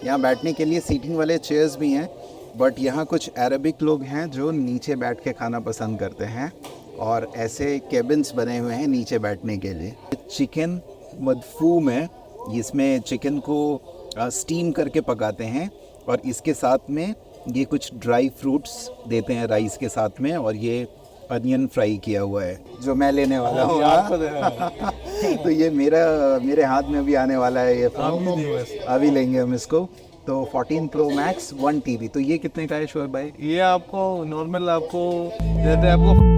यहाँ बैठने के लिए सीटिंग वाले चेयर्स भी हैं, बट यहाँ कुछ अरबिक लोग हैं जो नीचे बैठ के खाना पसंद करते हैं और ऐसे केबिन्स बने हुए हैं नीचे बैठने के लिए। चिकन मदफूम है, इसमें चिकन को स्टीम करके पकाते हैं और इसके साथ में ये कुछ ड्राई फ्रूट्स देते हैं राइस के साथ में, और ये अनियन फ्राई किया हुआ है जो मैं लेने वाला हूँ। तो ये मेरे हाथ में भी आने वाला है ये फोन, अभी लेंगे हम इसको। तो 14 Pro Max 1 TB, तो ये कितने का है शोएब भाई? ये आपको नॉर्मल आपको देते हैं आपको।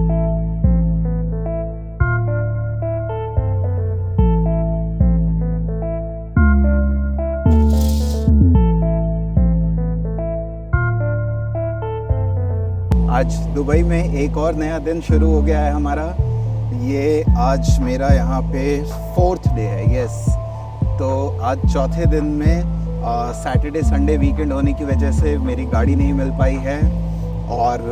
आज दुबई में एक और नया दिन शुरू हो गया है हमारा। ये आज मेरा यहाँ पे 4th डे है, यस। तो आज चौथे दिन में सैटरडे संडे वीकेंड होने की वजह से मेरी गाड़ी नहीं मिल पाई है और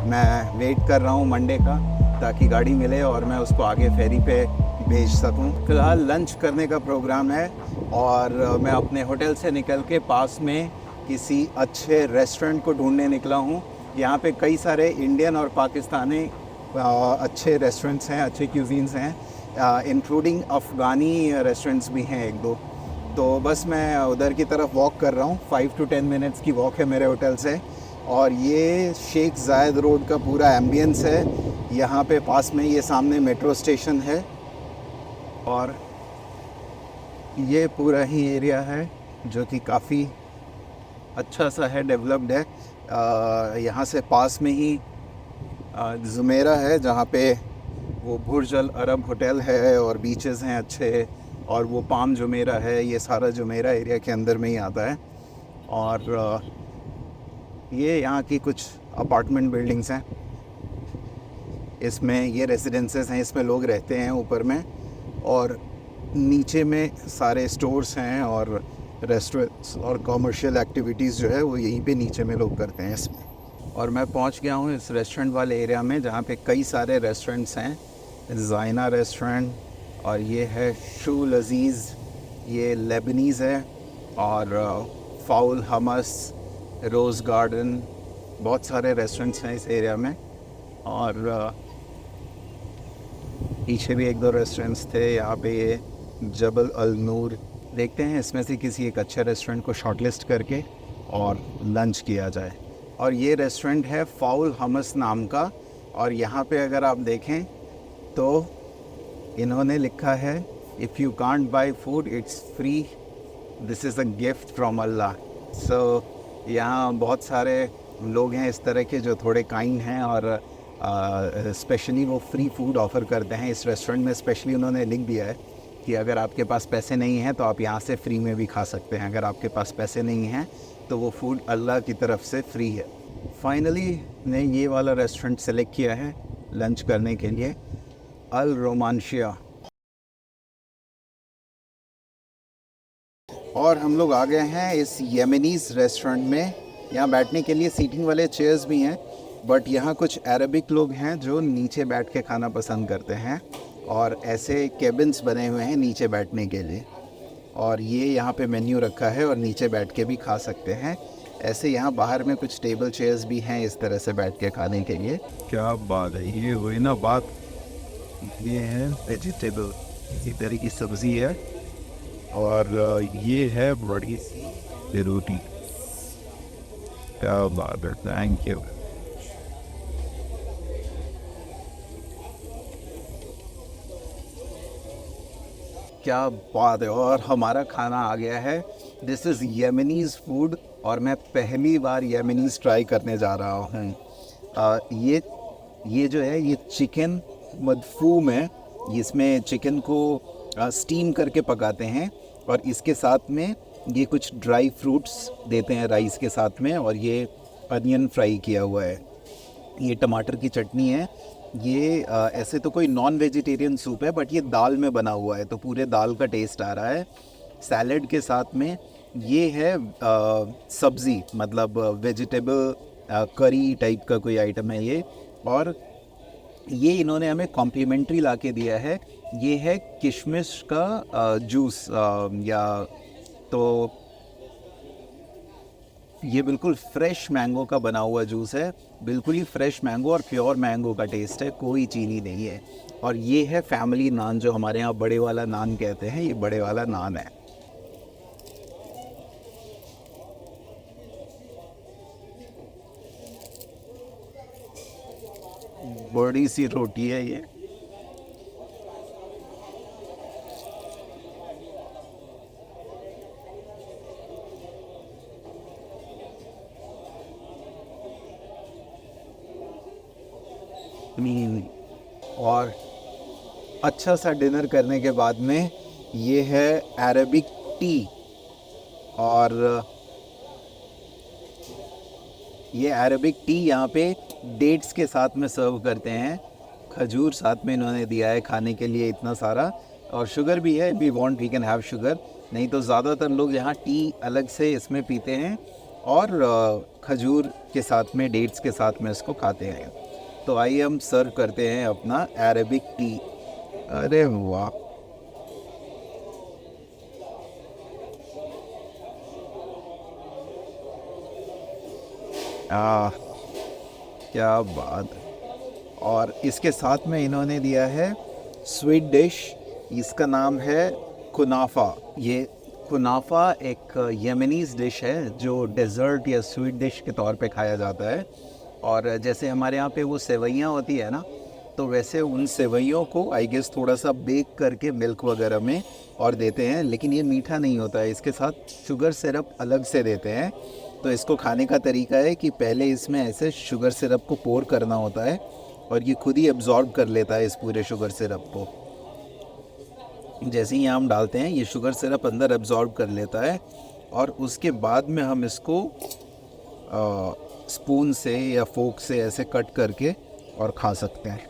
मैं वेट कर रहा हूँ मंडे का, ताकि गाड़ी मिले और मैं उसको आगे फेरी पे भेज सकूँ। फ़िलहाल लंच करने का प्रोग्राम है और मैं अपने होटल से निकल के पास में किसी अच्छे रेस्टोरेंट को ढूंढने निकला हूँ। यहाँ पे कई सारे इंडियन और पाकिस्तानी अच्छे रेस्टोरेंट्स हैं, अच्छे क्यूजीन्स हैं, इंक्लूडिंग अफ़गानी रेस्टोरेंट्स भी हैं एक दो। तो बस मैं उधर की तरफ वॉक कर रहा हूँ, 5 to 10 मिनट्स की वॉक है मेरे होटल से। और ये शेख जायद रोड का पूरा एम्बियंस है। यहाँ पे पास में ये सामने मेट्रो स्टेशन है और ये पूरा ही एरिया है जो कि काफ़ी अच्छा सा है, डेवलप्ड है। यहाँ से पास में ही जुमेरा है जहाँ पे वो बुर्ज अल अरब होटल है और बीचेस हैं अच्छे, और वो पाम जुमेरा है। ये सारा जुमेरा एरिया के अंदर में ही आता है। और ये यहाँ की कुछ अपार्टमेंट बिल्डिंग्स हैं, इसमें ये रेजिडेंसेस हैं, इसमें लोग रहते हैं ऊपर में, और नीचे में सारे स्टोर्स हैं और रेस्टोरेंट्स और कमर्शियल एक्टिविटीज़ जो है वो यहीं पे नीचे में लोग करते हैं इसमें। और मैं पहुंच गया हूँ इस रेस्टोरेंट वाले एरिया में जहाँ पे कई सारे रेस्टोरेंट्स हैं। ज़ाइना रेस्टोरेंट, और ये है शू लजीज़, ये लेबनीज़ है, और फाउल हमस, रोज़ गार्डन, बहुत सारे रेस्टोरेंट्स हैं इस एरिया में। और पीछे भी एक दो रेस्टोरेंट्स थे। यहाँ पे ये जबल अल नूर, देखते हैं इसमें से किसी एक अच्छे रेस्टोरेंट को शॉर्टलिस्ट करके और लंच किया जाए। और ये रेस्टोरेंट है फाउल हमस नाम का, और यहाँ पे अगर आप देखें तो इन्होंने लिखा है if you can't buy food it's free, this is a gift from Allah. So यहाँ बहुत सारे लोग हैं इस तरह के जो थोड़े काइंड हैं और स्पेशली वो फ्री फूड ऑफ़र करते हैं इस रेस्टोरेंट में। स्पेशली उन्होंने लिख दिया है कि अगर आपके पास पैसे नहीं हैं तो आप यहाँ से फ्री में भी खा सकते हैं। अगर आपके पास पैसे नहीं हैं तो वो फूड अल्लाह की तरफ से फ्री है। फाइनली ने ये वाला रेस्टोरेंट सेलेक्ट किया है लंच करने के लिए, अल रोमांशिया। और हम लोग आ गए हैं इस येमेनीज़ रेस्टोरेंट में। यहाँ बैठने के लिए सीटिंग वाले चेयर्स भी हैं, बट यहाँ कुछ अरबिक लोग हैं जो नीचे बैठ के खाना पसंद करते हैं और ऐसे केबिन्स बने हुए हैं नीचे बैठने के लिए। और ये यहाँ पे मेन्यू रखा है और नीचे बैठ के भी खा सकते हैं। ऐसे यहाँ बाहर में कुछ टेबल चेयर्स भी हैं इस तरह से बैठ के खाने के लिए। क्या बात है, ये हुई ना बात। ये है वेजिटेबल, एक तरह की सब्ज़ी है, और ये है बड़ी सी रोटी। क्या बात है, थैंक यू। क्या बात है, और हमारा खाना आ गया है। दिस इज़ येमेनीज़ फूड और मैं पहली बार येमेनीज़ ट्राई करने जा रहा हूँ। ये जो है ये चिकन मदफूम है, इसमें चिकन को स्टीम करके पकाते हैं और इसके साथ में ये कुछ ड्राई फ्रूट्स देते हैं राइस के साथ में, और ये अनियन फ्राई किया हुआ है। ये टमाटर की चटनी है। ये ऐसे तो कोई नॉन वेजिटेरियन सूप है, बट ये दाल में बना हुआ है तो पूरे दाल का टेस्ट आ रहा है। सैलेड के साथ में ये है सब्ज़ी, मतलब वेजिटेबल करी टाइप का कोई आइटम है ये। और ये इन्होंने हमें कॉम्प्लीमेंट्री ला के दिया है। ये है किशमिश का जूस, या तो ये बिल्कुल फ्रेश मैंगो का बना हुआ जूस है, बिल्कुल ही फ्रेश मैंगो और प्योर मैंगो का टेस्ट है, कोई चीनी नहीं है। और ये है फैमिली नान, जो हमारे यहाँ बड़े वाला नान कहते हैं, ये बड़े वाला नान है। बड़ी सी रोटी है ये। और अच्छा सा डिनर करने के बाद में ये है अरेबिक टी, और ये अरेबिक टी यहाँ पे डेट्स के साथ में सर्व करते हैं। खजूर साथ में इन्होंने दिया है खाने के लिए इतना सारा, और शुगर भी है, we want we can have sugar. नहीं तो ज़्यादातर लोग यहाँ टी अलग से इसमें पीते हैं और खजूर के साथ में, डेट्स के साथ में इसको खाते हैं। तो आइए हम सर्व करते हैं अपना अरेबिक टी। अरे वाह, क्या बात है। और इसके साथ में इन्होंने दिया है स्वीट डिश, इसका नाम है कुनाफा। ये कुनाफा एक यमनीज़ डिश है जो डेज़र्ट या स्वीट डिश के तौर पे खाया जाता है। और जैसे हमारे यहाँ पे वो सेवइयाँ होती है ना, तो वैसे उन सेवइयों को आई गेस थोड़ा सा बेक करके मिल्क वगैरह में और देते हैं, लेकिन ये मीठा नहीं होता है, इसके साथ शुगर सिरप अलग से देते हैं। तो इसको खाने का तरीका है कि पहले इसमें ऐसे शुगर सिरप को पोर करना होता है और ये खुद ही एब्जॉर्ब कर लेता है इस पूरे शुगर सिरप को। जैसे ही हम डालते हैं ये शुगर सिरप अंदर एब्जॉर्ब कर लेता है, और उसके बाद में हम इसको स्पून से या फोक से ऐसे कट करके और खा सकते हैं।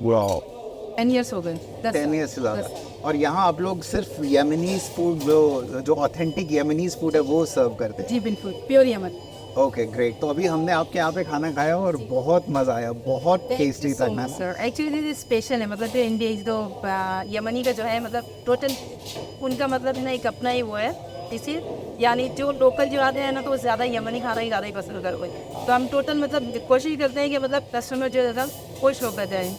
वाओ, 10 years हो गए, 10 ईयर्स से ज़्यादा। और यहाँ आप लोग सिर्फ यमनीज़ फूड, जो ऑथेंटिक यमनीज़ फूड है वो सर्व करते हैं? जी बिल्कुल, प्योर यमन। Okay great. तो अभी हमने आपके यहाँ पे खाना खाया और बहुत मज़ा आया, बहुत टेस्टी था ना सर। एक्चुअली दिस स्पेशल है, मतलब जो इंडिया जो यमनी का जो है, मतलब टोटल उनका मतलब है ना एक अपना ही वो है, इसी यानी जो लोकल जो आते हैं ना, तो वो ज़्यादा यमनी खाना ही ज़्यादा ही पसंद करते हैं। तो हम टोटल मतलब कोशिश करते हैं कि मतलब कस्टमर जो है खुश होकर जाए।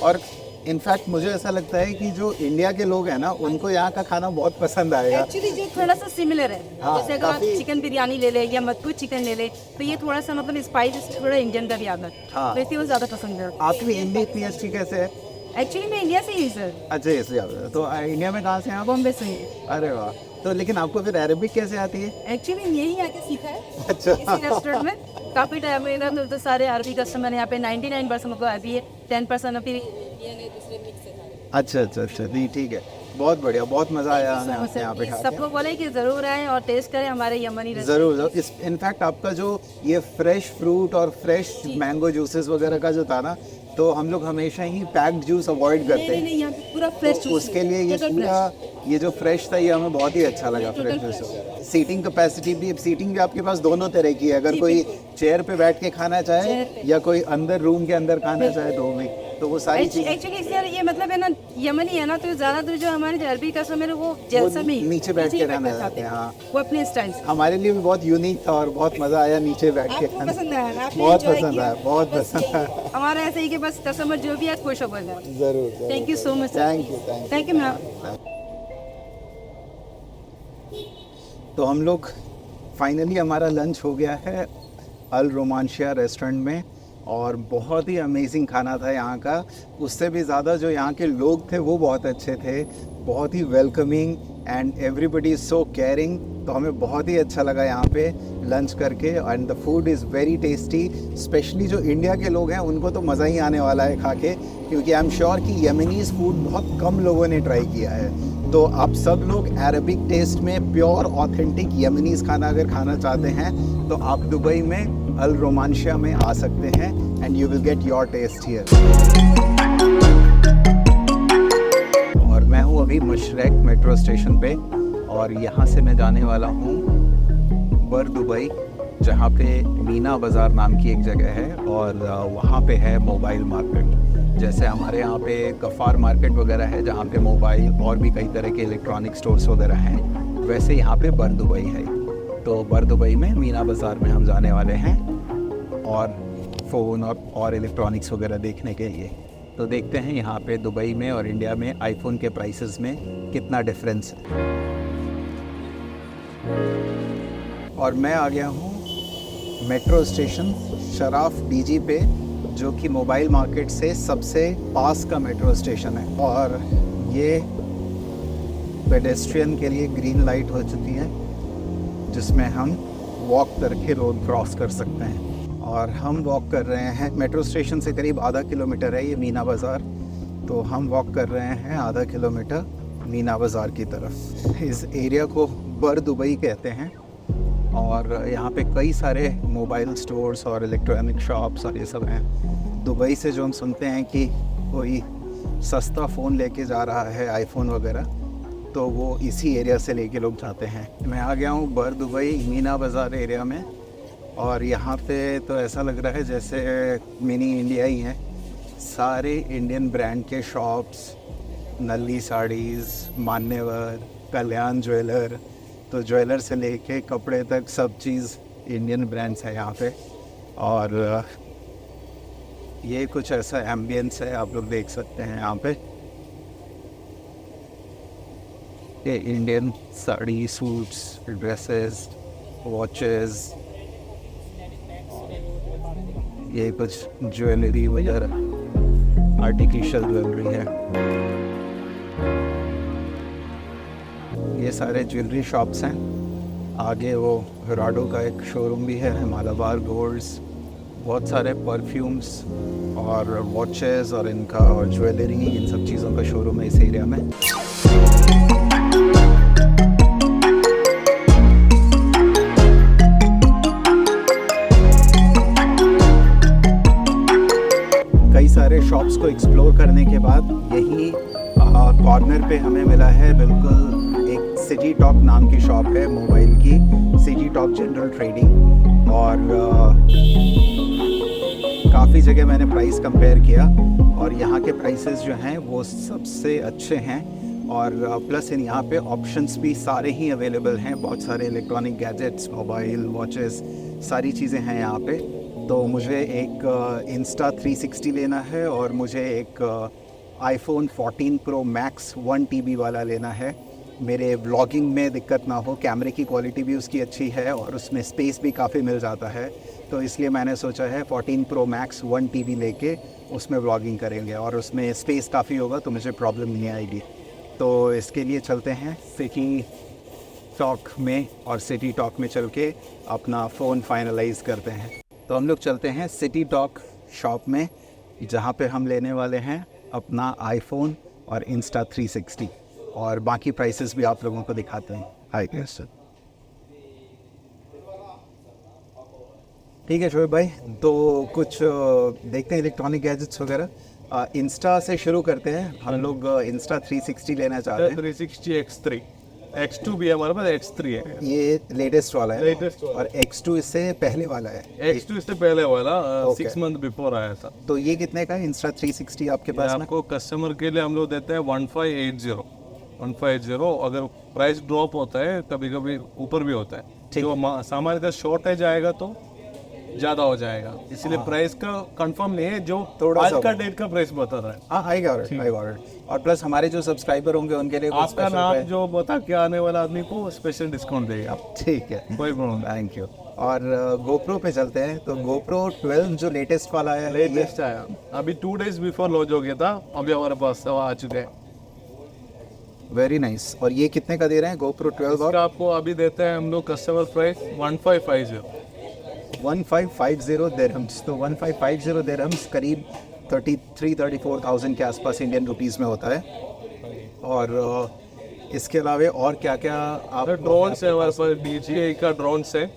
और इनफैक्ट मुझे ऐसा लगता है कि जो इंडिया के लोग हैं ना, उनको यहाँ का खाना बहुत पसंद आएगा। एक्चुअली जो थोड़ा सा सिमिलर है, हाँ, जैसे अगर आप चिकन बिरयानी ले ले या मधुर चिकन ले ले, तो ये थोड़ा सा मतलब स्पाइस थोड़ा इंडियन का भी आता है, हाँ। तो इसलिए वो ज़्यादा पसंद है। आपकी हिंदी इतनी अच्छी कैसे है? एक्चुअली मैं इंडिया से ही सर। अच्छा, इसलिए तो इंडिया में कहाँ से हैं आप? बॉम्बे से ही। अरे वाह, तो लेकिन आपको फिर अरेबिक कैसे आती है? एक्चुअली यही आके सीखा है अच्छा, इसी रेस्टोरेंट में। काफ़ी टाइम में तो सारे अरबी कस्टमर यहाँ पे 99% मतलब अरबी है, 10% अभी इंडियन है, दूसरे मिक्स है। अच्छा अच्छा अच्छा, नहीं ठीक है, बहुत बढ़िया, बहुत मज़ा आया हमें आपके यहाँ पे खा के। सबको बोले कि ज़रूर आए और टेस्ट करें हमारे यमनी रेसिपी। ज़रूर ज़रूर। इस इनफैक्ट आपका जो ये फ्रेश फ्रूट और फ्रेश मैंगो जूसेस वगैरह का जो था ना, तो हम लोग हमेशा ही पैक्ड जूस अवॉइड करते हैं। नहीं, यहाँ पे पूरा फ्रेश तो उसके लिए ये पूरा ये जो फ्रेश था, ये हमें बहुत ही अच्छा लगा, फ्रेश जूस वगैरह। सीटिंग कैपेसिटी भी, सीटिंग भी आपके पास दोनों तरह की है, अगर कोई चेयर पे बैठ के खाना चाहे या कोई अंदर रूम के अंदर खाना चाहे तो वो सारी चीज़। एक्चुअली ये मतलब है ना, यमनी है ना, तो ज़्यादातर जो हमारे अरबी कस्टमर है वो जैसा भी नीचे बैठ के रहना चाहते हैं। हाँ, वो अपने स्टाइल से। हमारे लिए भी बहुत यूनिक था और बहुत मज़ा आया नीचे बैठ के खाना। पसंद आया? बहुत पसंद आया, बहुत पसंद आया। हमारा ऐसे ही कि बस कस्टमर जो भी है खुश हो गए। ज़रूर। Thank you so much. Thank you ma'am. तो हम लोग फाइनली, हमारा लंच हो गया है अल रोमांशिया रेस्टोरेंट में, और बहुत ही अमेजिंग खाना था यहाँ का। उससे भी ज़्यादा जो यहाँ के लोग थे वो बहुत अच्छे थे, बहुत ही welcoming and everybody is so caring. तो हमें बहुत ही अच्छा लगा यहाँ पे लंच करके, and the food is very tasty. Specially जो इंडिया के लोग हैं उनको तो मज़ा ही आने वाला है खा के, क्योंकि आई एम श्योर कि यमनीज़ फूड बहुत कम लोगों ने ट्राई किया है। तो आप सब लोग अरबिक टेस्ट में प्योर ऑथेंटिक यमनीज़ खाना अगर खाना चाहते हैं तो आप दुबई में अल रोमांशिया में आ सकते हैं, and you will get your test here. और मैं हूँ अभी मुशरक मेट्रो स्टेशन पे, और यहाँ से मैं जाने वाला हूँ बर दुबई, जहाँ पे मीना बाज़ार नाम की एक जगह है, और वहाँ पे है मोबाइल मार्केट, जैसे हमारे यहाँ पे गफ़ार मार्केट वगैरह है जहाँ पे मोबाइल और भी कई तरह के इलेक्ट्रॉनिक स्टोर्स वगैरह हैं, वैसे यहाँ पे बर दुबई है। तो बर दुबई में मीना बाज़ार में हम जाने वाले हैं और फ़ोन और इलेक्ट्रॉनिक्स वगैरह देखने के लिए। तो देखते हैं यहाँ पे दुबई में और इंडिया में आईफोन के प्राइसेस में कितना डिफरेंस है। और मैं आ गया हूँ मेट्रो स्टेशन शराफ डीजी पे, जो कि मोबाइल मार्केट से सबसे पास का मेट्रो स्टेशन है। और ये पेडेस्ट्रियन के लिए ग्रीन लाइट हो चुकी है, जिसमें हम वॉक करके रोड क्रॉस कर सकते हैं। और हम वॉक कर रहे हैं, मेट्रो स्टेशन से करीब आधा किलोमीटर है ये मीना बाज़ार, तो हम वॉक कर रहे हैं आधा किलोमीटर मीना बाज़ार की तरफ। इस एरिया को बर दुबई कहते हैं और यहाँ पे कई सारे मोबाइल स्टोर्स और इलेक्ट्रॉनिक शॉप्स और ये सब हैं। दुबई से जो हम सुनते हैं कि कोई सस्ता फ़ोन लेके जा रहा है, आईफोन वगैरह, तो वो इसी एरिया से लेके लोग जाते हैं। मैं आ गया हूँ बर दुबई मीना बाज़ार एरिया में, और यहाँ पे तो ऐसा लग रहा है जैसे मिनी इंडिया ही है। सारे इंडियन ब्रांड के शॉप्स, नल्ली साड़ीज़, मान्यवर, कल्याण ज्वेलर, तो ज्वेलर से लेके कपड़े तक सब चीज़ इंडियन ब्रांड्स है यहाँ पे। और ये कुछ ऐसा एम्बियंस है, आप लोग देख सकते हैं यहाँ पे। ये Indian sari, suits, dresses, watches, ये कुछ ज्वेलरी वगैरह, आर्टिफिशियल ज्वेलरी है। ये सारे ज्वेलरी शॉप्स हैं। आगे वो राडो का एक शोरूम भी है, मालाबार गोल्ड्स, बहुत सारे परफ्यूम्स और वॉचेस और इनका और ज्वेलरी, इन सब चीज़ों का शोरूम है इस एरिया में। कई सारे शॉप्स को एक्सप्लोर करने के बाद यही कॉर्नर पे हमें मिला है बिल्कुल एक सिटी टॉक नाम की शॉप है मोबाइल की, सिटी टॉक जनरल ट्रेडिंग। और काफ़ी जगह मैंने प्राइस कंपेयर किया और यहाँ के प्राइसेस जो हैं वो सबसे अच्छे हैं। और प्लस इन यहाँ पे ऑप्शंस भी सारे ही अवेलेबल हैं, बहुत सारे इलेक्ट्रॉनिक गैजेट्स, मोबाइल, वॉचेस, सारी चीज़ें हैं यहाँ पे। तो मुझे एक इंस्टा 360 लेना है और मुझे एक आईफोन 14 प्रो मैक्स 1 TB वाला लेना है। मेरे व्लॉगिंग में दिक्कत ना हो, कैमरे की क्वालिटी भी उसकी अच्छी है और उसमें स्पेस भी काफ़ी मिल जाता है, तो इसलिए मैंने सोचा है 14 प्रो मैक्स 1 TB लेके उसमें व्लॉगिंग करेंगे और उसमें स्पेस काफ़ी होगा तो मुझे प्रॉब्लम नहीं आएगी। तो इसके लिए चलते हैं सिटी टॉक में और सिटी टॉक में चल के अपना फ़ोन फाइनलाइज़ करते हैं। तो हम लोग चलते हैं सिटी टॉक शॉप में, जहाँ पे हम लेने वाले हैं अपना आईफोन और इंस्टा 360 और बाकी प्राइसेस भी आप लोगों को दिखाते हैं। हाय सर, ठीक है शोएब भाई, तो कुछ देखते हैं इलेक्ट्रॉनिक गैजेट्स वगैरह। इंस्टा से शुरू करते हैं। हम लोग इंस्टा 360 लेना चाहते हैं। 360 X3, X2 भी है हमारे पास, X3 है। ये लेटेस्ट वाला है, लेटेस्ट वाला। और X2 इससे पहले वाला है। X2 इससे पहले वाला Okay. 6 मंथ बिफोर आया था। तो ये कितने का है इंस्टा 360 आपके पास में? आपको कस्टमर के लिए हम लोग देते हैं 1580। अगर प्राइस ड्रॉप होता है कभी कभी ऊपर भी होता है, जो सामान्यतः शॉर्टेज आएगा तो ज़्यादा हो जाएगा, इसलिए प्राइस का कंफर्म नहीं है, जो थोड़ा आज सा का डेट का प्राइस बता रहा है। हाँ, आई गॉट इट। और प्लस हमारे जो सब्सक्राइबर होंगे उनके लिए कुछ आपका special नाम है। जो बता के आने वाला आदमी को स्पेशल डिस्काउंट देगा। ठीक है, कोई प्रॉब्लम थैंक यू। और गोप्रो पे चलते हैं। तो गोप्रो 12 जो लेटेस्ट वाला है, लेटेस्ट आया अभी 2 days बिफोर लॉन्च हो गया था, अभी हमारे पास आ चुके हैं। Very nice. और ये कितने का दे रहे हैं गोप्रो 12? और इसका आपको अभी देते हैं हम लोग कस्टमर प्राइस 1550। 1550 दिरहम्स। तो 1550 दिरहम्स करीब 33-34,000 के आसपास इंडियन रुपीस में होता है। और इसके अलावा और क्या क्या आप? ड्रोन से हमारे पास DJI का ड्रोन से।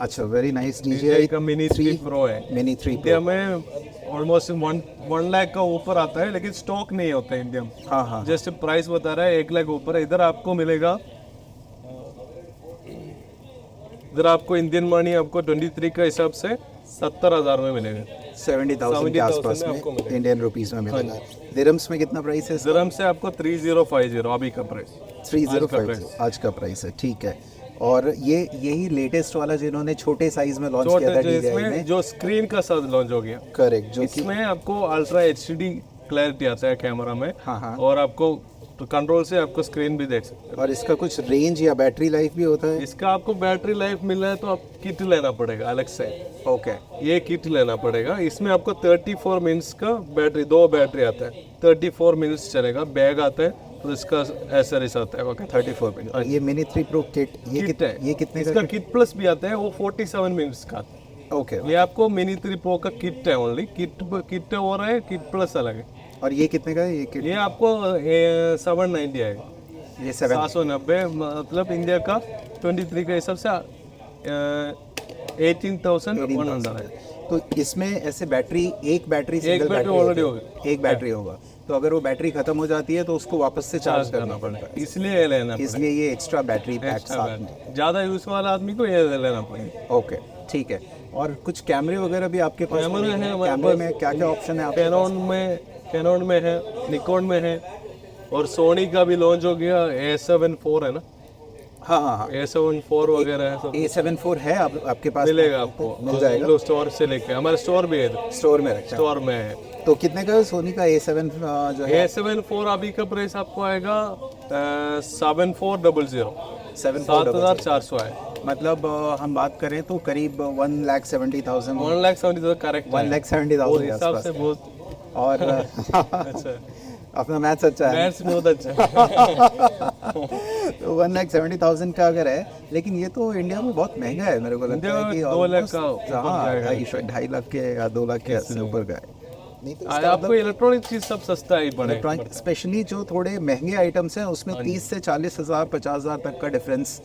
अच्छा, वेरी नाइस। DJI का मिनी 3 प्रो है। मिनी 3 इंडिया में ऑलमोस्ट 1 लाख का ऊपर आता है, लेकिन स्टॉक नहीं होता है इंडिया में। हाँ हाँ, जैसे प्राइस बता रहा है 1 लाख ऊपर है। इधर आपको मिलेगा, इधर आपको इंडियन मनी आपको 23 का हिसाब से 70,000 में मिलेगा। 70,000 के आसपास में आपको में मिलेगा। इंडियन रुपीस में मिलेगा। दिरहम्स में कितना प्राइस है इसका? दिरहम से आपको 3050 अभी का प्राइस। 3050 आज का प्राइस है, ठीक है। और ये यही लेटेस्ट वाला जिन्होंने छोटे साइज में लॉन्च किया था छोटे DJI इसमें में, जो स्क्रीन का साथ लॉन्च हो गया, करेक्ट, जो कि इसमें आपको अल्ट्रा HD क्लैरिटी आता है कैमरा में। हाँ, हाँ। और आपको तो कंट्रोल से आपको स्क्रीन भी देख सकते और इसका कुछ रेंज या बैटरी लाइफ भी होता हैं। है? इसका आपको बैटरी लाइफ मिल रहा है तो आप किट लेना पड़ेगा अलग से। ओके, ये किट लेना पड़ेगा। इसमें आपको 34 मिनट्स का बैटरी, 2 बैटरी आता है, 34 मिनट्स चलेगा। बैग आता है तो इसका एसेसरीज आता है। Okay, 34 minute. ये मिनी 3 प्रो किट किट है। ये कितने इसका का? किट प्लस भी आता है, वो 47 मिनट्स का आता है। ओके, ये आपको मिनी 3 प्रो का किट है ओनली। किट हो रहा है, किट प्लस अलग है। और ये कितने का है ये किट? ये आपको 790 आएगा। ये 7 790 मतलब इंडिया का 23 के हिसाब से 18,100 है। तो इसमें ऐसे बैटरी, एक battery single battery battery already होगी। होगी। एक बैटरी होगा, तो अगर वो बैटरी खत्म हो जाती है तो उसको वापस से चार्ज करना पड़ता है, इसलिए ये लेना पड़ेगा। इसलिए ये एक्स्ट्रा बैटरी पैक साथ में। ज़्यादा यूज वाला आदमी को ये लेना पड़ेगा। ओके, ठीक है। और कुछ कैमरे वगैरह भी आपके पास? कैमरे हैं हमारे कैमरे पास। में क्या क्या ऑप्शन है आपके पास? कैनोन में है, निकॉन में है, और सोनी का भी लॉन्च हो गया। A7 IV है ना, हाँ हाँ हाँ, A7 IV वगैरह है सब। A7 IV है आपके पास? मिलेगा आपको, मिल जाएगा, लो स्टोर से लेके। हमारे स्टोर भी है, स्टोर में रखा है। स्टोर में है। तो कितने का है सोनी का A7 जो है? A7 IV अभी का प्राइस आपको आएगा 7400, 7400। 7400 है। मतलब हम बात करें तो करीब 1,70,000, 1,70,000 करेक्ट। 1,70,000 के हिसाब आसपास। से बहुत और अच्छा है। अपना मैथ्स अच्छा है। मैथ्स बहुत अच्छा है। तो 1,70,000 का अगर है, लेकिन ये तो इंडिया में बहुत महंगा है मेरे को लगता इंडिया है में कि 2 लाख almost, का ऊपर हाँ, जाएगा। 2.5 लाख के या 2 लाख के ऊपर का है। नहीं तो आपको इलेक्ट्रॉनिक चीज सब सस्ता ही पड़ेगा। इलेक्ट्रॉनिक, स्पेशली जो थोड़े महंगे आइटम्स हैं उसमें 30 से 40,000 50,000 तक का डिफरेंस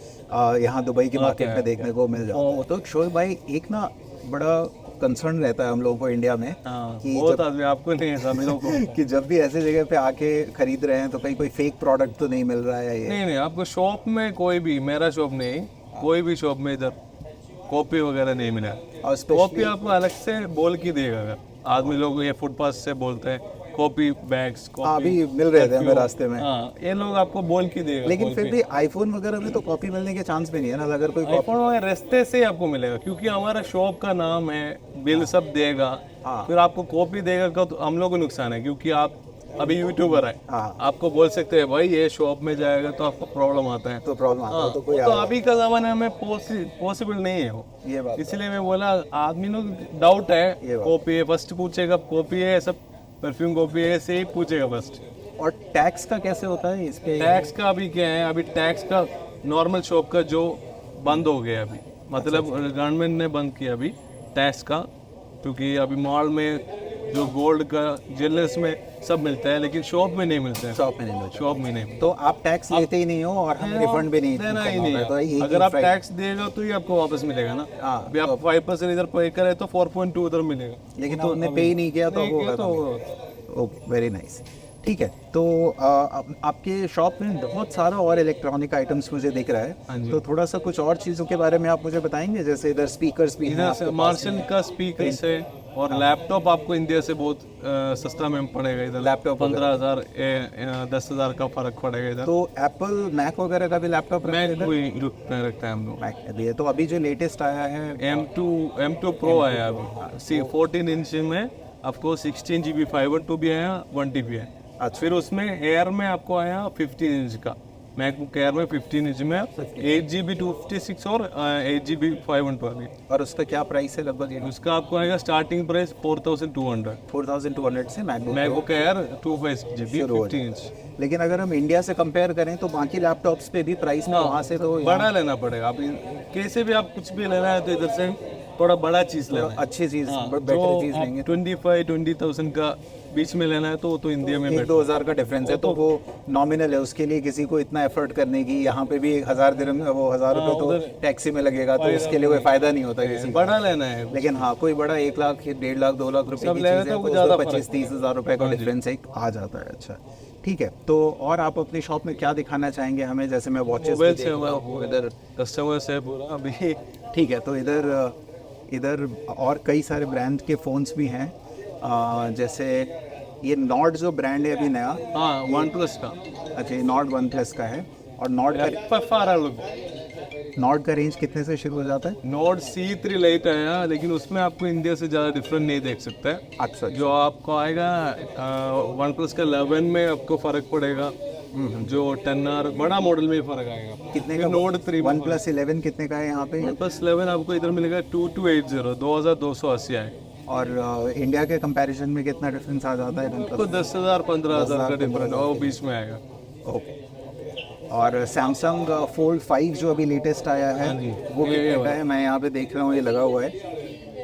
यहाँ दुबई की मार्केट में देखने को मिल जाता है। तो शोएब भाई, एक ना बड़ा कंसर्न रहता है हम लोगों को इंडिया में कि बहुत आदमी, आपको नहीं है, सब लोगों को। कि जब भी ऐसे जगह पे आके खरीद रहे हैं तो कहीं कोई फेक प्रोडक्ट तो नहीं मिल रहा है ये? नहीं, आपको शॉप में कोई भी, मेरा शॉप नहीं, कोई भी शॉप में इधर कॉपी वगैरह नहीं मिला। और कॉपी आपको अलग से बोल के देगा। अगर आदमी लोग ये फुटपाथ से बोलते हैं कॉपी बैग्स, अभी मिल रहे थे हमें रास्ते में। हाँ, ये लोग आपको बोल के देगा। लेकिन फिर भी आईफोन वगैरह में तो कॉपी मिलने के चांस भी नहीं है ना, अगर कोई आईफोन में रास्ते से ही आपको मिलेगा, क्योंकि हमारा शॉप का नाम है, बिल सब देगा। फिर आपको कॉपी देगा तो हम लोग को नुकसान है, क्योंकि आप अभी यूट्यूबर है, हाँ। आपको बोल सकते हैं भाई ये शॉप में जाएगा तो आपको प्रॉब्लम आता है। तो प्रॉब्लम आता है, तो कोई तो अभी का जमाना में पॉसिबल नहीं है वो। ये बात इसलिए मैं बोला, आदमी लोग डाउट है, ये बात। कॉपी है, फर्स्ट पूछेगा कॉपी है, सब परफ्यूम कॉपी है, ऐसे ही पूछेगा फर्स्ट। और टैक्स का कैसे होता है इस पे? टैक्स का अभी क्या है, अभी टैक्स का नॉर्मल शॉप का जो बंद हो गया अभी, मतलब गवर्नमेंट ने बंद किया अभी टैक्स का, क्योंकि अभी मॉल में जो गोल्ड का ज्वेलर्स में सब मिलता है, लेकिन शॉप में नहीं मिलता है। शॉप में नहीं मिलता। शॉप में नहीं। तो आप टैक्स लेते ही नहीं हो और हम रिफंड भी नहीं देना ही करना नहीं होता है, तो है। यही अगर आप फ्राइड- टैक्स देगा तो ही आपको वापस मिलेगा ना। हाँ, अभी आप 5% इधर पे करे तो 4.2 उधर मिलेगा। लेकिन आपने पे ही नहीं किया तो नहीं वो किया तो ओके, वेरी नाइस। ठीक है, तो आपके शॉप में बहुत सारा और इलेक्ट्रॉनिक आइटम्स मुझे दिख रहा हाँ है, जी। तो थोड़ा सा कुछ और चीज़ों के बारे में आप मुझे बताएंगे? जैसे इधर स्पीकर्स भी हैं इधर आपके से पास? मार्शल का स्पीकर है, और लैपटॉप आपको इंडिया से बहुत सस्ता में पड़ेगा इधर। लैपटॉप 15,000 10,000 का फर्क पड़ेगा इधर। तो एप्पल मैक वगैरह का भी लैपटॉप मैं कोई रखता है हम लोग। मैक है। तो अभी जो लेटेस्ट आया है M2 Pro आया अभी 14 इंच में, आपको 16 GB 512 भी आया, 1 TB है। अच्छा। फिर उसमें एयर में आपको आया 15 इंच का, मैकबुक एयर में 15 इंच में 8 GB 256 और 8 GB 512 भी। और उसका क्या प्राइस है लगभग? उसका आपको आएगा स्टार्टिंग प्राइस 4,200। 4,200 से मैकबुक मैकबुक एयर 25 GB शुरू हो 15 इंच। लेकिन अगर हम इंडिया से कंपेयर करें तो बाकी लैपटॉप्स पे भी प्राइस में वहाँ से तो बड़ा लेना पड़ेगा। आप कैसे भी आप कुछ भी लेना है तो इधर से थोड़ा बड़ा चीज लेना है। अच्छी चीज़, हाँ, बेटर चीज़ लेंगे। 25-20,000 का बीच में लेना है तो इंडिया में 1-2 हज़ार का डिफरेंस है, तो वो नॉमिनल है। उसके लिए किसी को इतना एफर्ट करने की, यहाँ पे भी 1,000 दिरहम, वो 1,000 रुपये तो टैक्सी में लगेगा, तो उसके लिए कोई फायदा नहीं होता किसी को। बड़ा लेना है। लेकिन हाँ, कोई बड़ा 1 लाख 1.5 लाख 2 लाख रुपए की लेना चीज़ है तो तो ज़्यादा 25-30 हज़ार रुपये का डिफरेंस एक आ जाता है। अच्छा, ठीक है। तो और आप अपनी शॉप में क्या दिखाना चाहेंगे हमें? जैसे मैं वॉचेस मोबाइल से इधर कस्टमर से पूरा अभी ठीक है, तो इधर और कई सारे ब्रांड के फ़ोन्स भी हैं, जैसे ये नॉट जो ब्रांड है अभी नया, हाँ वन प्लस का अच्छा ये नॉट वन प्लस का है। और नॉट का रेंज कितने से शुरू हो जाता है? नोट C3 लेट आया, लेकिन उसमें आपको इंडिया से ज़्यादा डिफरेंट नहीं देख सकते। अच्छा जो आपको आएगा वन प्लस का 11 में आपको फ़र्क पड़ेगा, जो 10R बड़ा मॉडल में फर्क आएगा। कितने का? नोट 3 वन प्लस 11 कितने का है यहाँ पे? वन प्लस 11 आपको इधर मिलेगा 2280, 2280 है। और इंडिया के कंपैरिजन में कितना डिफरेंस आ जाता है? आपको 10,000 15,000 का डिफरेंस और बीच में आएगा। ओके। और सैमसंग फोल्ड 5 जो अभी लेटेस्ट आया है वो कितने का है? मैं यहाँ पे देख रहा हूँ ये लगा हुआ है।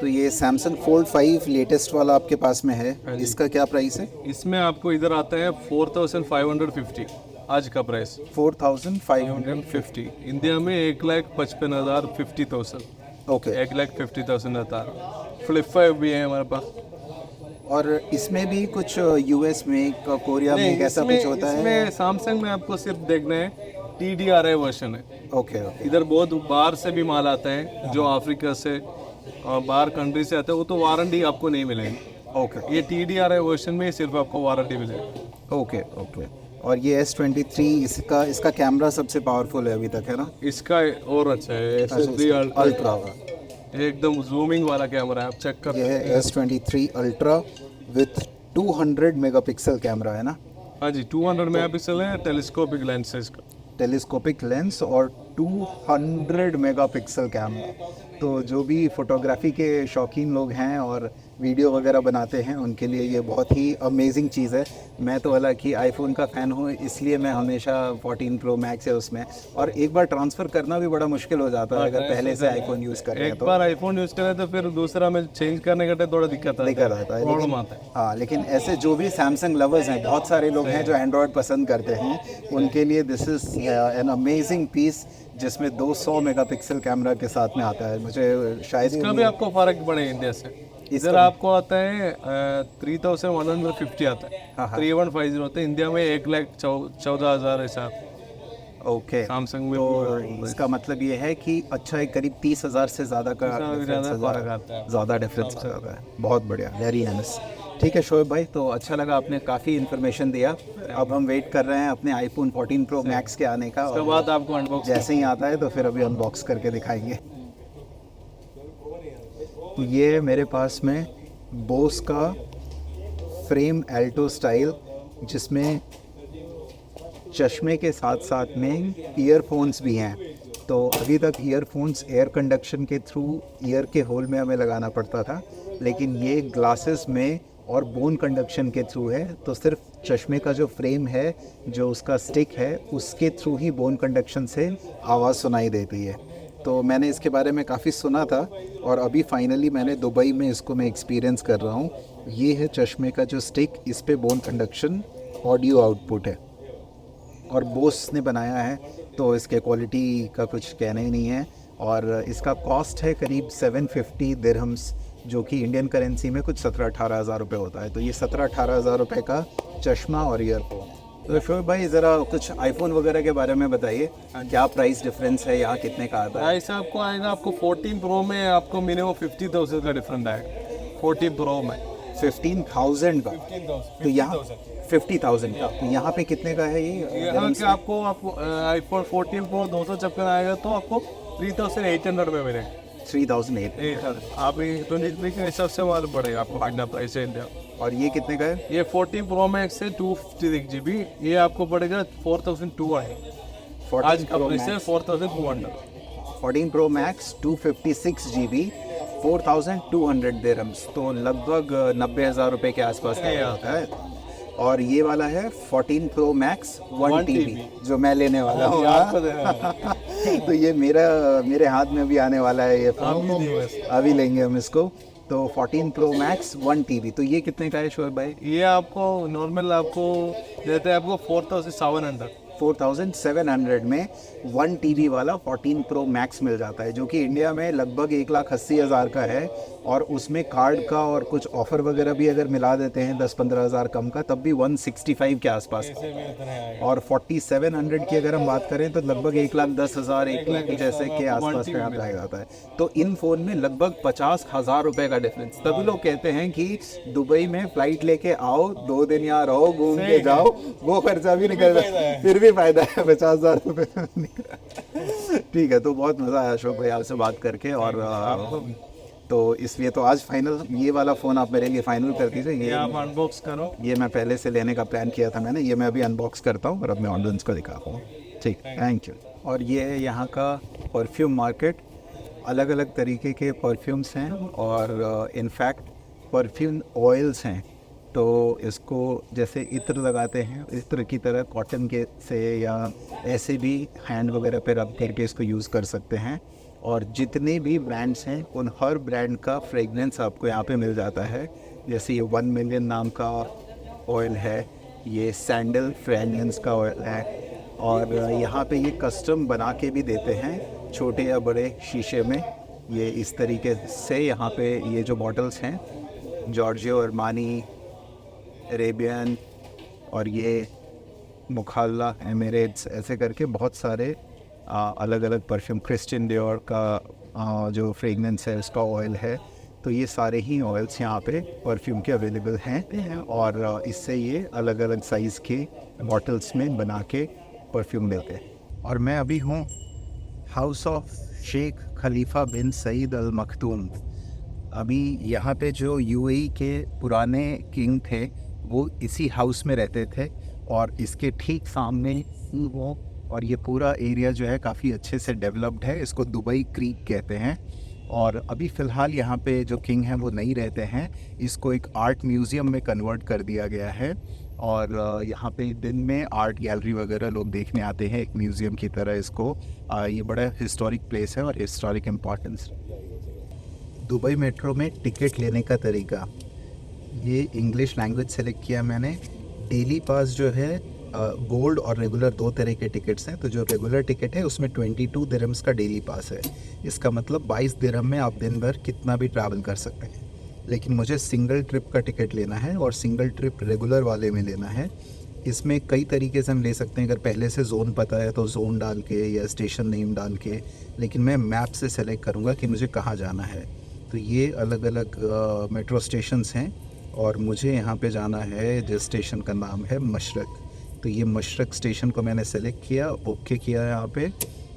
तो ये सैमसंग फोल्ड 5 लेटेस्ट वाला आपके पास में है, इसका क्या प्राइस है? इसमें आपको इधर आता है 4550 आज का प्राइस। 4550। इंडिया में 1,55,000 50,000, ओके। 1,50,000 आता है। फ्लिप 5 भी है हमारे पास। और इसमें भी कुछ यूएस में, कोरिया में कैसा कुछ होता है? इसमें सैमसंग में आपको सिर्फ देखना है TDRI वर्जन है। Okay okay. इधर बहुत बाहर से भी माल आता है, जो अफ्रीका से और बाहर कंट्री से आता है, वो तो वारंटी आपको नहीं मिलेगी। ओके। ये TDRI वर्जन में सिर्फ आपको वारंटी मिलेगी। Okay okay. और ये S23 इसका कैमरा सबसे पावरफुल है अभी तक, है ना? इसका और अच्छा है, S3 अल्ट्रा एकदम जूमिंग वाला कैमरा है, आप चेक कर। ये है S23 ultra with 200 megapixel camera, है ना? हाँ जी, 200 मेगापिक्सल है, टेलीस्कोपिक लेंस है इसका। टेलीस्कोपिक लेंस और 200 मेगापिक्सल कैमरा। तो जो भी फोटोग्राफी के शौकीन लोग हैं और वीडियो वगैरह बनाते हैं उनके लिए ये बहुत ही अमेजिंग चीज़ है। मैं तो हालांकि आईफोन का फ़ैन हूँ, इसलिए मैं हमेशा 14 प्रो मैक्स है उसमें, और एक बार ट्रांसफ़र करना भी बड़ा मुश्किल हो जाता है अगर पहले से आईफोन यूज़ कर रहे हैं एक तो। बार आईफोन यूज़ करें तो फिर दूसरा में चेंज करने का थोड़ा दिक्कत दिक्कत आता है, प्रॉब्लम आता है। हाँ, लेकिन ऐसे जो भी सैमसंग लवर्स हैं, बहुत सारे लोग हैं जो एंड्रॉयड पसंद करते हैं, उनके लिए this is an amazing piece जिसमें 200 मेगापिक्सल कैमरा के साथ में आता है। मुझे शायद इसका भी आपको फ़र्क पड़ेगा इंडिया से। इधर आपको आता है 3150 आता है, 3150 होता है। इंडिया में 1,14,000 ऐसा। ओके। सैमसंग में तो इसका मतलब ये है कि अच्छा एक करीब 30,000 से ज़्यादा का फर्क आता है, ज़्यादा डिफरेंस आ जाता है। बहुत बढ़िया, वेरी नाइस। ठीक है शोएब भाई, तो अच्छा लगा, आपने काफ़ी इन्फॉर्मेशन दिया। अब हम वेट कर रहे हैं अपने आईफोन 14 प्रो मैक्स के आने का, उसके और बाद आपको अनबॉक्स जैसे ही आता है तो फिर अभी अनबॉक्स करके दिखाएंगे। तो ये मेरे पास में बोस का फ्रेम एल्टो स्टाइल, जिसमें चश्मे के साथ साथ में ईयरफोन्स भी हैं। तो अभी तक ईयरफोन्स एयर कंडक्शन के थ्रू ईयर के होल में हमें लगाना पड़ता था, लेकिन ये ग्लासेस में और बोन कंडक्शन के थ्रू है। तो सिर्फ चश्मे का जो फ्रेम है, जो उसका स्टिक है, उसके थ्रू ही बोन कंडक्शन से आवाज़ सुनाई देती है। तो मैंने इसके बारे में काफ़ी सुना था और अभी फाइनली मैंने दुबई में इसको मैं एक्सपीरियंस कर रहा हूँ। ये है चश्मे का जो स्टिक, इस पे बोन कंडक्शन ऑडियो आउटपुट है और बोस ने बनाया है, तो इसके क्वालिटी का कुछ कहना ही नहीं है। और इसका कॉस्ट है करीब 750 दिरहम्स, जो कि इंडियन करेंसी में कुछ 17-18 हज़ार रुपये होता है। तो ये 17-18 हज़ार रुपये का चश्मा और ईयरफोन। तो शोएब भाई ज़रा कुछ आईफोन वगैरह के बारे में बताइए, क्या प्राइस डिफरेंस है, यहाँ कितने का आता है? ऐसा आपको आएगा, आपको 14 प्रो में आपको मिनिमम 50,000 का डिफरेंट आएगा। 14 प्रो में 15,000 का, तो यहाँ 50,000 का, तो यहाँ पे कितने का है ये? यहाँ के आपको आईफोन 14 प्रो 256 आएगा तो आपको 3,800 में मिलेगा। 3,800। आप 23 के हिसाब से मालूम पड़ेगा आपको कितना प्राइस है इंडिया। और ये कितने का है? ये 14 प्रो मैक्स है 256 GB, ये आपको पड़ेगा 4,200 आज का प्राइस है 4,200। 14 प्रो मैक्स 256 GB 4,200 दिरहम्स, तो लगभग 90,000 रुपये के आसपास का आता है। और ये वाला है 14 प्रो मैक्स 1 TB, जो मैं लेने वाला हूँ। तो ये मेरे हाथ में भी आने वाला है ये फोन, अभी लेंगे हम इसको। तो 14 प्रो मैक्स 1 TB, तो ये कितने का है शोएब भाई? ये आपको नॉर्मल आपको देते हैं आपको 4,700। 4700 में 1 TB वाला 14 Pro Max मिल जाता है, जो कि इंडिया में लगभग 1,80,000 का है। और उसमें कार्ड का और कुछ ऑफ़र वगैरह भी अगर मिला देते हैं 10-15 हज़ार कम का, तब भी 165 के आसपास है। और 4700 की अगर हम बात करें तो लगभग 1,10,000 1,00,000 जैसे के आसपास में आता जाता है। तो इन फ़ोन में लगभग 50,000 रुपये का डिफरेंस। तभी लोग कहते हैं कि दुबई में फ़्लाइट लेके आओ, 2 दिन यहाँ रहो, घूम के जाओ, वो खर्चा भी निकल जाए, फिर भी फ़ायदा है 50,000 रुपये। ठीक है, तो बहुत मज़ा आया अशोक भाई आपसे बात करके। और तो इसलिए तो आज फाइनल ये वाला फ़ोन आप मेरे लिए फ़ाइनल कर दीजिए। ये आप अनबॉक्स करो। ये मैं पहले से लेने का प्लान किया था मैंने, ये मैं अभी अनबॉक्स करता हूँ और अब मैं ऑडियंस को दिखाता हूँ। ठीक, थैंक यू। और ये है यहाँ का परफ्यूम मार्केट। अलग अलग तरीके के परफ्यूम्स हैं और इनफैक्ट परफ्यूम ऑयल्स हैं। तो इसको जैसे इत्र लगाते हैं, इत्र की तरह कॉटन के से या ऐसे भी हैंड वगैरह पे रब करके इसको यूज़ कर सकते हैं। और जितने भी ब्रांड्स हैं उन हर ब्रांड का फ्रेगनेंस आपको यहाँ पे मिल जाता है। जैसे ये 1 मिलियन नाम का ऑयल है, ये सैंडल फ्रेगनेंस का ऑयल है। और यहाँ पे ये कस्टम बना के भी देते हैं, छोटे या बड़े शीशे में। ये इस तरीके से यहाँ पे ये जो बॉटल्स हैं, जॉर्जियो अरमानी, अरेबियन और ये मुखाल्ला, एमिरेट्स, ऐसे करके बहुत सारे अलग अलग परफ्यूम, क्रिश्चियन डियोर का जो फ्रेगनेंस है उसका ऑयल है। तो ये सारे ही ऑयल्स यहाँ पे परफ्यूम के अवेलेबल हैं और इससे ये अलग अलग साइज़ के बॉटल्स में बना के परफ्यूम देते हैं। और मैं अभी हूँ हाउस ऑफ शेख खलीफा बिन सईद अल मखदूम। अभी यहाँ पे जो यूएई के पुराने किंग थे वो इसी हाउस में रहते थे और इसके ठीक सामने वो, और ये पूरा एरिया जो है काफ़ी अच्छे से डेवलप्ड है। इसको दुबई क्रीक कहते हैं। और अभी फ़िलहाल यहाँ पे जो किंग हैं वो नहीं रहते हैं, इसको एक आर्ट म्यूज़ियम में कन्वर्ट कर दिया गया है। और यहाँ पे दिन में आर्ट गैलरी वगैरह लोग देखने आते हैं, एक म्यूज़ियम की तरह इसको। ये बड़ा हिस्टोरिक प्लेस है और हिस्टोरिक इम्पोर्टेंस। दुबई मेट्रो में टिकट लेने का तरीका, ये इंग्लिश लैंग्वेज सेलेक्ट किया मैंने। डेली पास जो है गोल्ड और रेगुलर 2 तरह के टिकट्स हैं। तो जो रेगुलर टिकट है उसमें 22 दिरहम्स का डेली पास है। इसका मतलब 22 दिरहम में आप दिन भर कितना भी ट्रैवल कर सकते हैं। लेकिन मुझे सिंगल ट्रिप का टिकट लेना है और सिंगल ट्रिप रेगुलर वाले में लेना है। इसमें कई तरीके से हम ले सकते हैं। अगर पहले से जोन पता है तो जोन डाल के या स्टेशन नेम डाल के, लेकिन मैं मैप से सेलेक्ट करूँगा कि मुझे कहाँ जाना है। तो ये अलग अलग मेट्रो स्टेशंस हैं और मुझे यहाँ पे जाना है जिस स्टेशन का नाम है मशरक। तो ये मशरक स्टेशन को मैंने सेलेक्ट किया, ओके किया यहाँ पे।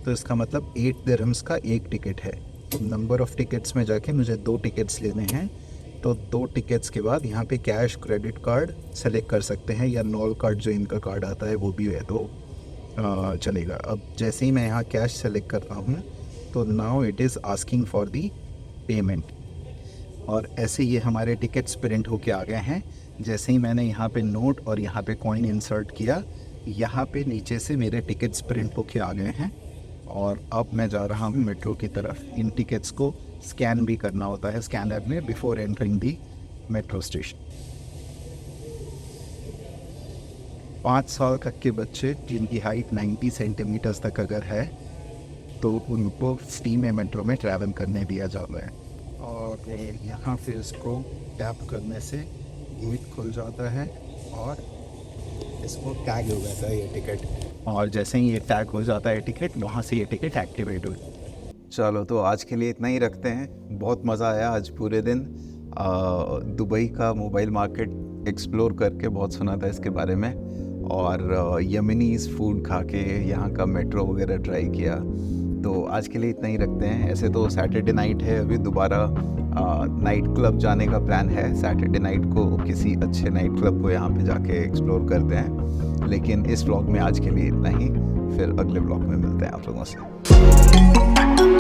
तो इसका मतलब 8 दिरहम्स का एक टिकट है। नंबर ऑफ़ टिकट्स में जाके मुझे 2 टिकट्स लेने हैं। तो 2 टिकट्स के बाद यहाँ पे कैश, क्रेडिट कार्ड सेलेक्ट कर सकते हैं या नॉल कार्ड जो इनका कार्ड आता है वो भी है तो चलेगा। अब जैसे ही मैं यहाँ कैश सेलेक्ट करता हूँ तो now it is asking for the payment. और ऐसे ये हमारे टिकट्स प्रिंट होके आ गए हैं। जैसे ही मैंने यहाँ पे नोट और यहाँ पे कॉइन इंसर्ट किया, यहाँ पे नीचे से मेरे टिकट्स प्रिंट होके आ गए हैं। और अब मैं जा रहा हूँ मेट्रो की तरफ। इन टिकट्स को स्कैन भी करना होता है स्कैन ऐप में बिफोर एंटरिंग दी मेट्रो स्टेशन। 5 साल तक के बच्चे जिनकी हाइट 90 सेंटीमीटर्स तक अगर है तो उनको फ्री में मेट्रो में ट्रैवल करने दिया जाता है। और यहाँ से इसको टैप करने से गेट खुल जाता है और इसको टैग हो जाता है ये टिकट। और जैसे ही ये टैग हो जाता है टिकट, वहाँ से ये टिकट एक्टिवेट हो। चलो तो आज के लिए इतना ही रखते हैं। बहुत मज़ा आया आज पूरे दिन। दुबई का मोबाइल मार्केट एक्सप्लोर करके बहुत सुना था इसके बारे में, और यमनीज़ फूड खा के यहाँ का मेट्रो वगैरह ट्राई किया। तो आज के लिए इतना ही रखते हैं। ऐसे तो सैटरडे नाइट है, अभी दोबारा नाइट क्लब जाने का प्लान है। सैटरडे नाइट को किसी अच्छे नाइट क्लब को यहाँ पे जाके एक्सप्लोर करते हैं। लेकिन इस व्लॉग में आज के लिए इतना ही, फिर अगले व्लॉग में मिलते हैं आप लोगों से।